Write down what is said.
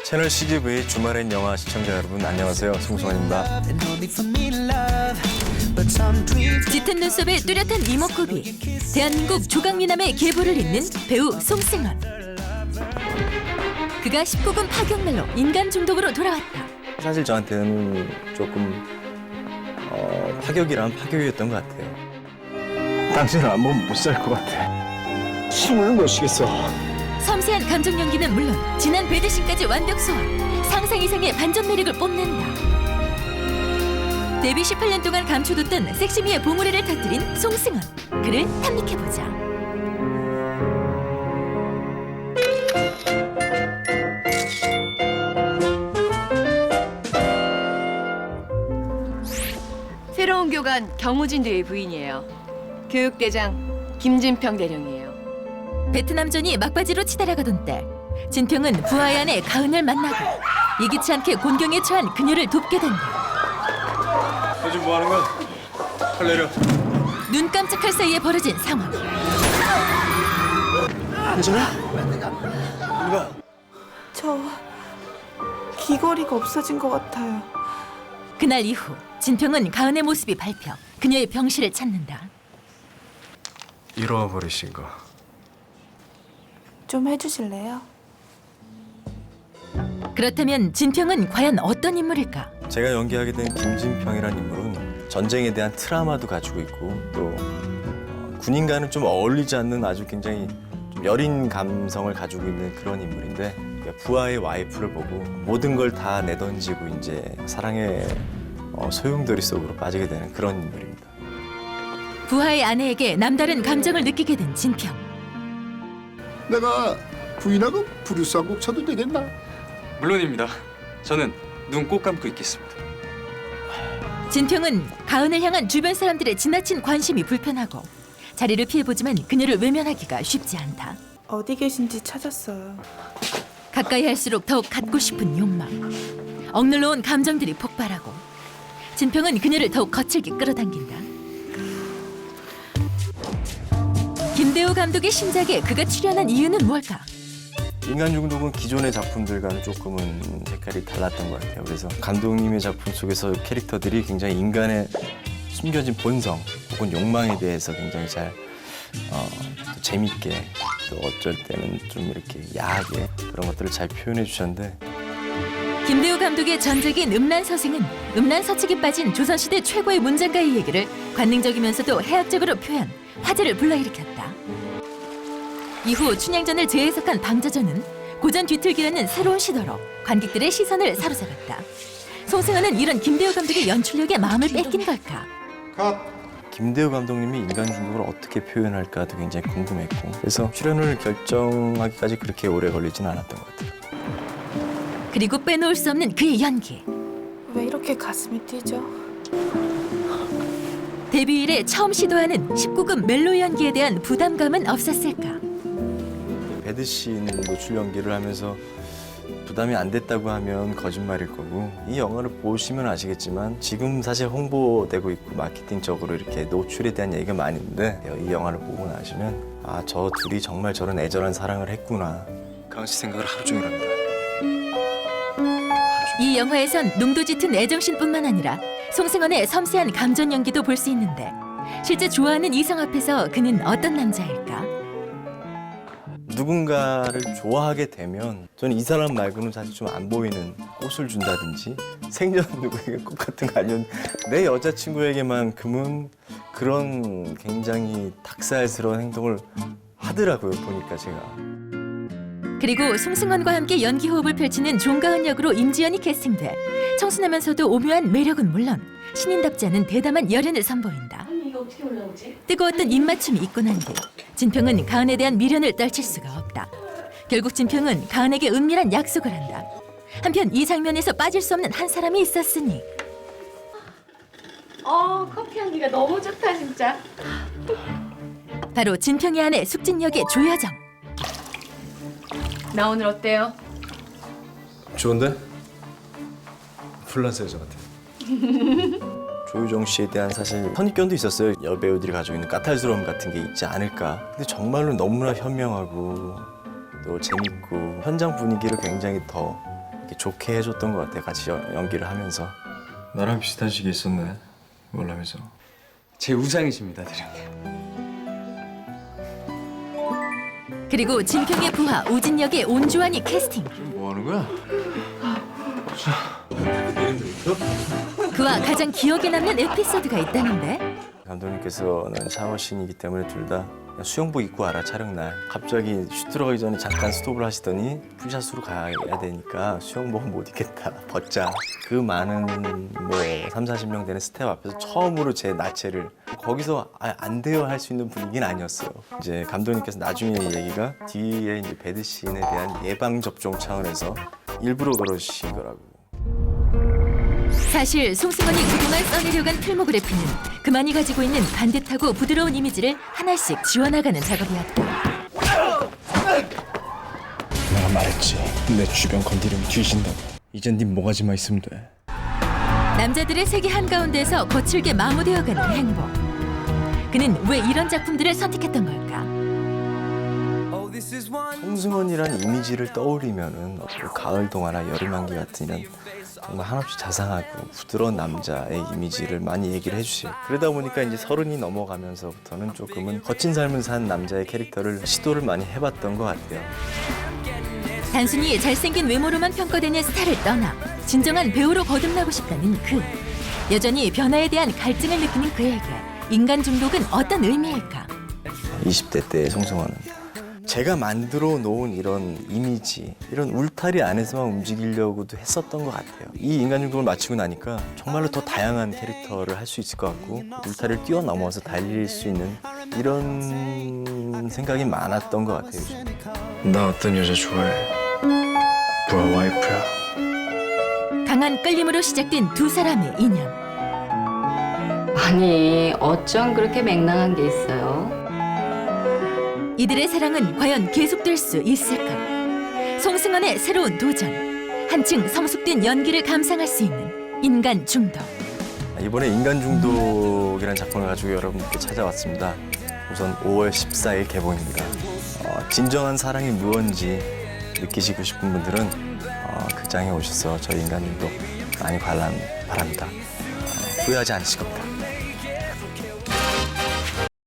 채널 CGV 주말엔 영화 시청자 여러분 안녕하세요. 송승헌입니다. 짙은 눈썹에 뚜렷한 이목구비, 대한민국 조각미남의 계보를 잇는 배우 송승헌. 그가 19금 파격날로 인간 중독으로 돌아왔다. 사실 저한테는 조금 파격이란 파격이었던 것 같아요. 당신을 안 보면 못 살 것 같아. 숨을 못 쉬겠어. 섬세한 감정 연기는 물론 진한 배드신까지 완벽 소화, 상상 이상의 반전 매력을 뽐낸다. 데뷔 18년 동안 감춰뒀던 섹시미의 봉우리를 터뜨린 송승헌. 그를 탐닉해보자. 새로운 교관 경우진 대의 부인이에요. 교육대장 김진평 대령이에요. 베트남전이 막바지로 치달아가던 때 진평은 부하의 아내 가은을 만나고 예기치 않게 곤경에 처한 그녀를 돕게 된다. 요즘 뭐 하는 거야? 팔 내려. 눈 깜짝할 사이에 벌어진 상황. 괜찮아? 누가? 저 귀걸이가 없어진 것 같아요. 그날 이후 진평은 가은의 모습이 밟혀 그녀의 병실을 찾는다. 잃어버리신 거. 좀 해주실래요? 그렇다면 진평은 과연 어떤 인물일까? 제가 연기하게 된 김진평이라는 인물은 전쟁에 대한 트라우마도 가지고 있고 또 군인과는 좀 어울리지 않는 아주 굉장히 좀 여린 감성을 가지고 있는 그런 인물인데 부하의 와이프를 보고 모든 걸 다 내던지고 이제 사랑의 소용돌이 속으로 빠지게 되는 그런 인물입니다. 부하의 아내에게 남다른 감정을 느끼게 된 진평. 내가 부인하고 브루스 한 곡 쳐도 되겠나? 물론입니다. 저는 눈 꼭 감고 있겠습니다. 진평은 가은을 향한 주변 사람들의 지나친 관심이 불편하고 자리를 피해보지만 그녀를 외면하기가 쉽지 않다. 어디 계신지 찾았어요. 가까이 할수록 더욱 갖고 싶은 욕망, 억눌러 온 감정들이 폭발하고 진평은 그녀를 더욱 거칠게 끌어당긴다. 김대호 감독의 신작에 그가 출연한 이유는 뭘까? 인간 중독은 기존의 작품들과는 조금은 색깔이 달랐던 것 같아요. 그래서 감독님의 작품 속에서 캐릭터들이 굉장히 인간의 숨겨진 본성 혹은 욕망에 대해서 굉장히 잘 또 재밌게 또 어쩔 때는 좀 이렇게 야하게 그런 것들을 잘 표현해 주셨는데 김대호 감독의 전작인 음란서생은 음란서측에 빠진 조선시대 최고의 문장가의 얘기를 관능적이면서도 해학적으로 표현, 화제를 불러일으켰다. 이후 춘향전을 재해석한 방자전은 고전 뒤틀기라는 새로운 시도로 관객들의 시선을 사로잡았다. 송승헌은 이런 김대호 감독의 연출력에 마음을 뺏긴 걸까? 김대호 감독님이 인간 중독을 어떻게 표현할까도 굉장히 궁금했고 그래서 출연을 결정하기까지 그렇게 오래 걸리진 않았던 것 같아요. 그리고 빼놓을 수 없는 그의 연기. 왜 이렇게 가슴이 뛰죠? 데뷔 이래 처음 시도하는 19금 멜로 연기에 대한 부담감은 없었을까? 배드신 노출 연기를 하면서 부담이 안 됐다고 하면 거짓말일 거고 이 영화를 보시면 아시겠지만 지금 사실 홍보되고 있고 마케팅적으로 이렇게 노출에 대한 얘기가 많이 있는데 이 영화를 보고 나시면 아, 저 둘이 정말 저런 애절한 사랑을 했구나. 가은 씨 생각을 하루 종일 합니다. 이 영화에선 농도 짙은 애정씬뿐만 아니라 송승헌의 섬세한 감정 연기도 볼 수 있는데 실제 좋아하는 이성 앞에서 그는 어떤 남자일까? 누군가를 좋아하게 되면 저는 이 사람 말고는 사실 좀 안 보이는 꽃을 준다든지 생전 누구에게 꽃 같은 거 아니면 내 여자친구에게만큼은 그런 굉장히 닭살스러운 행동을 하더라고요. 보니까 제가. 그리고 송승헌과 함께 연기 호흡을 펼치는 종가은 역으로 임지연이 캐스팅돼 청순하면서도 오묘한 매력은 물론 신인답지 않은 대담한 열연을 선보인다. 뜨거웠던 입맞춤이 있고 난 뒤 진평은 가은에 대한 미련을 떨칠 수가 없다. 결국 진평은 가은에게 은밀한 약속을 한다. 한편 이 장면에서 빠질 수 없는 한 사람이 있었으니 커피 향기가 너무 좋다 진짜. 바로 진평의 아내 숙진 역의 조여정. 나 오늘 어때요? 좋은데? 불란서 여자 같아. 조유정 씨에 대한 사실 선입견도 있었어요. 여배우들이 가지고 있는 까탈스러움 같은 게 있지 않을까. 근데 정말로 너무나 현명하고 또 재밌고 현장 분위기를 굉장히 더 이렇게 좋게 해줬던 것 같아요. 같이 연기를 하면서. 나랑 비슷한 시기에 있었네. 월남에서. 제 우상이십니다, 대령님. 그리고 진평의 부하 오진 역의 온주환이 캐스팅. 뭐 하는 거야? 그와 가장 기억에 남는 에피소드가 있다는데 감독님께서는 샤워씬이기 때문에 둘 다 수영복 입고 와라 촬영날. 갑자기 슛 들어가기 전에 잠깐 스톱을 하시더니 풀샷으로 가야 되니까 수영복은 못 입겠다. 벗자. 그 많은 뭐 30-40명 되는 스텝 앞에서 처음으로 제 나체를 거기서 안 돼요 할 수 있는 분위기는 아니었어요. 이제 감독님께서 나중에 얘기가 뒤에 이제 배드씬에 대한 예방 접종 차원에서 일부러 그러신 거라고. 사실 송승헌이 그동안 써내려간 필모그래피는 그만이 가지고 있는 반듯하고 부드러운 이미지를 하나씩 지워나가는 작업이었다. 내가 말했지. 내 주변 건드리면 뒤진다고. 이젠 네 모가지만 있으면 돼. 남자들의 세계 한가운데서 거칠게 마모되어가는 행복. 그는 왜 이런 작품들을 선택했던 걸까? 송승헌이란 이미지를 떠올리면은 가을 동화나 여름한기 같은 이런 정말 한없이 자상하고 부드러운 남자의 이미지를 많이 얘기를 해주세요. 그러다 보니까 이제 30이 넘어가면서부터는 조금은 거친 삶을 산 남자의 캐릭터를 시도를 많이 해봤던 것 같아요. 단순히 잘생긴 외모로만 평가되는 스타를 떠나 진정한 배우로 거듭나고 싶다는 그. 여전히 변화에 대한 갈증을 느끼는 그에게 인간 중독은 어떤 의미일까? 20대 때 송승헌은 제가 만들어 놓은 이런 이미지, 이런 울타리 안에서만 움직이려고도 했었던 것 같아요. 이 인간 중독을 마치고 나니까 정말로 더 다양한 캐릭터를 할 수 있을 것 같고 울타리를 뛰어넘어서 달릴 수 있는 이런 생각이 많았던 것 같아요. 요즘. 나 어떤 여자 좋아해. 부하 와이프야. 강한 끌림으로 시작된 두 사람의 인연. 아니, 어쩜 그렇게 맹랑한 게 있어요? 이들의 사랑은 과연 계속될 수 있을까? 송승헌의 새로운 도전. 한층 성숙된 연기를 감상할 수 있는 인간 중독. 이번에 인간 중독이라는 작품을 가지고 여러분께 찾아왔습니다. 우선 5월 14일 개봉입니다. 진정한 사랑이 무언지 느끼시고 싶은 분들은 극장에 오셔서 저희 인간 중독 많이 관람 바랍니다. 후회하지 않으실 겁니다.